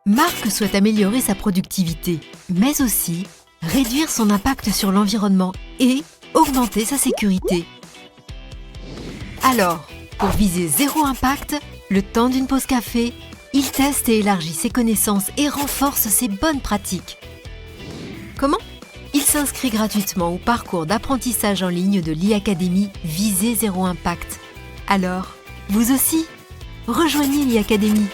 Marc souhaite améliorer sa productivité, mais aussi réduire son impact sur l'environnement et augmenter sa sécurité. Alors, pour viser zéro impact, le temps d'une pause café, il teste et élargit ses connaissances et renforce ses bonnes pratiques. Comment ? Il s'inscrit gratuitement au parcours d'apprentissage en ligne de l'e-Academy Viser Zéro Impact. Alors, vous aussi, rejoignez l'e-Academy.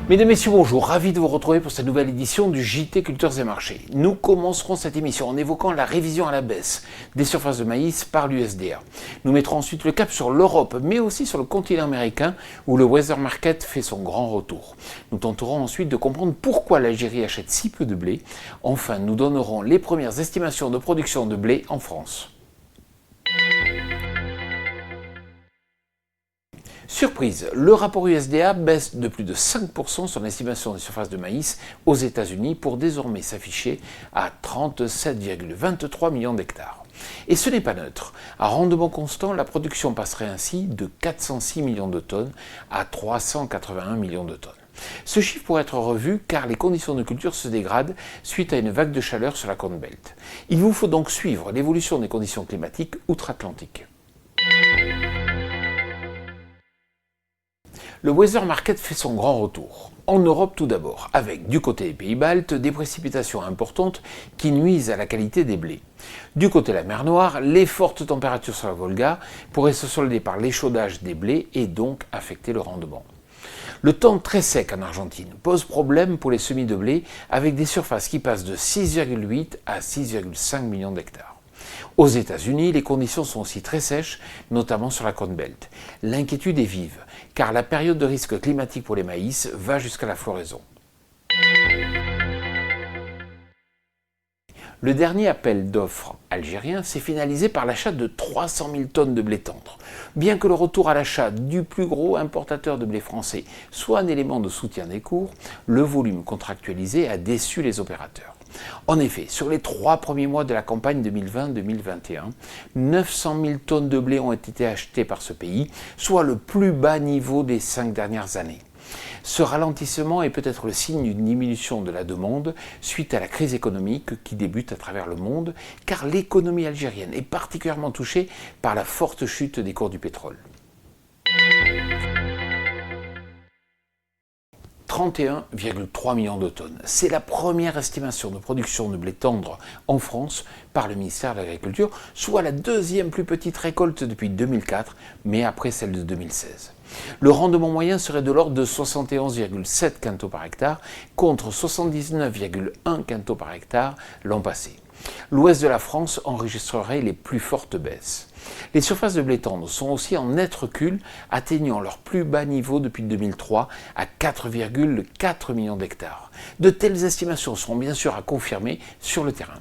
Mesdames, Messieurs, bonjour, ravi de vous retrouver pour cette nouvelle édition du JT Cultures et Marchés. Nous commencerons cette émission en évoquant la révision à la baisse des surfaces de maïs par l'USDA. Nous mettrons ensuite le cap sur l'Europe, mais aussi sur le continent américain où le Weather Market fait son grand retour. Nous tenterons ensuite de comprendre pourquoi l'Algérie achète si peu de blé. Enfin, nous donnerons les premières estimations de production de blé en France. Surprise, le rapport USDA baisse de plus de 5% son estimation des surfaces de maïs aux États-Unis pour désormais s'afficher à 37,23 millions d'hectares. Et ce n'est pas neutre. À rendement constant, la production passerait ainsi de 406 millions de tonnes à 381 millions de tonnes. Ce chiffre pourrait être revu car les conditions de culture se dégradent suite à une vague de chaleur sur la Corn Belt. Il vous faut donc suivre l'évolution des conditions climatiques outre-Atlantique. Le Weather Market fait son grand retour. En Europe tout d'abord, avec du côté des pays baltes des précipitations importantes qui nuisent à la qualité des blés. Du côté de la mer Noire, les fortes températures sur la Volga pourraient se solder par l'échaudage des blés et donc affecter le rendement. Le temps très sec en Argentine pose problème pour les semis de blé avec des surfaces qui passent de 6,8 à 6,5 millions d'hectares. Aux États-Unis, les conditions sont aussi très sèches, notamment sur la Corn Belt. L'inquiétude est vive, car la période de risque climatique pour les maïs va jusqu'à la floraison. Le dernier appel d'offres algérien s'est finalisé par l'achat de 300 000 tonnes de blé tendre. Bien que le retour à l'achat du plus gros importateur de blé français soit un élément de soutien des cours, le volume contractualisé a déçu les opérateurs. En effet, sur les 3 premiers mois de la campagne 2020-2021, 900 000 tonnes de blé ont été achetées par ce pays, soit le plus bas niveau des 5 dernières années. Ce ralentissement est peut-être le signe d'une diminution de la demande suite à la crise économique qui débute à travers le monde, car l'économie algérienne est particulièrement touchée par la forte chute des cours du pétrole. 31,3 millions de tonnes. C'est la première estimation de production de blé tendre en France par le ministère de l'Agriculture, soit la deuxième plus petite récolte depuis 2004, mais après celle de 2016. Le rendement moyen serait de l'ordre de 71,7 quintaux par hectare contre 79,1 quintaux par hectare l'an passé. L'ouest de la France enregistrerait les plus fortes baisses. Les surfaces de blé tendre sont aussi en net recul, atteignant leur plus bas niveau depuis 2003 à 4,4 millions d'hectares. De telles estimations seront bien sûr à confirmer sur le terrain.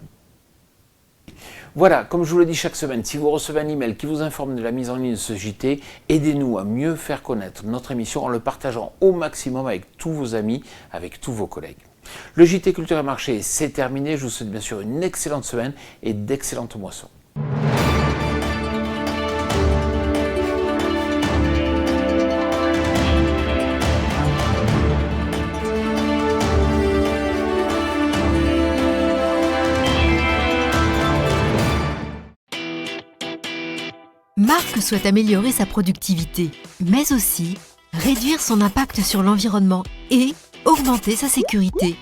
Voilà, comme je vous le dis chaque semaine, si vous recevez un email qui vous informe de la mise en ligne de ce JT, aidez-nous à mieux faire connaître notre émission en le partageant au maximum avec tous vos amis, avec tous vos collègues. Le JT Culture et Marché, c'est terminé. Je vous souhaite bien sûr une excellente semaine et d'excellentes moissons. Marc souhaite améliorer sa productivité, mais aussi réduire son impact sur l'environnement et augmenter sa sécurité.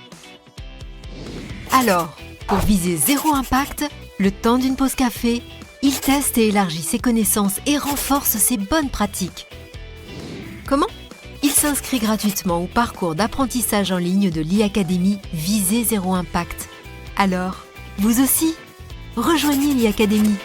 Alors, pour viser zéro impact, le temps d'une pause café, il teste et élargit ses connaissances et renforce ses bonnes pratiques. Comment ? Il s'inscrit gratuitement au parcours d'apprentissage en ligne de l'e-Academy Viser Zéro Impact. Alors, vous aussi, rejoignez l'e-Academy.